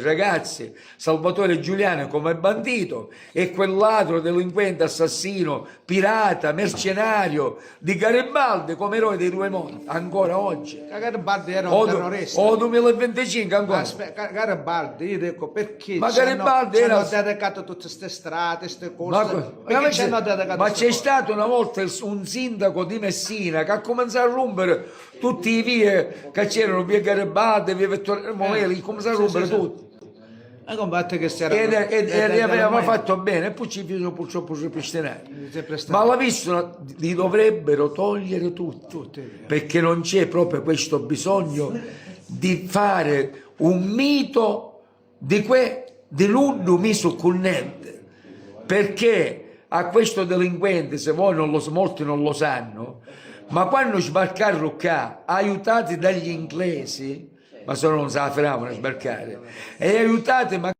Ragazzi, Salvatore Giuliano come bandito e quel ladro, delinquente, assassino, pirata, mercenario di Garibaldi come eroe dei due mondi, ancora oggi. Garibaldi era un terrorista. O 2025 ancora. Aspetta, Garibaldi, io dico perché Ma Garibaldi era... hanno dedicato tutte queste strade, queste cose. Ma c'è stato una volta un sindaco di Messina che ha cominciato a rompere tutte le vie che c'erano, via Garibaldi, via Vittorio Emanuele, cominciato a rompere tutto. E aveva fatto bene, e poi ci fecero purtroppo ripristinare. Ma la visto li dovrebbero togliere tutti, perché non c'è proprio questo bisogno di fare un mito di lungo miso cunnente, perché a questo delinquente, se voi molti non lo sanno, ma quando sbarcarono qua, aiutati dagli inglesi, ma se no non se la faranno a sbarcare, e aiutate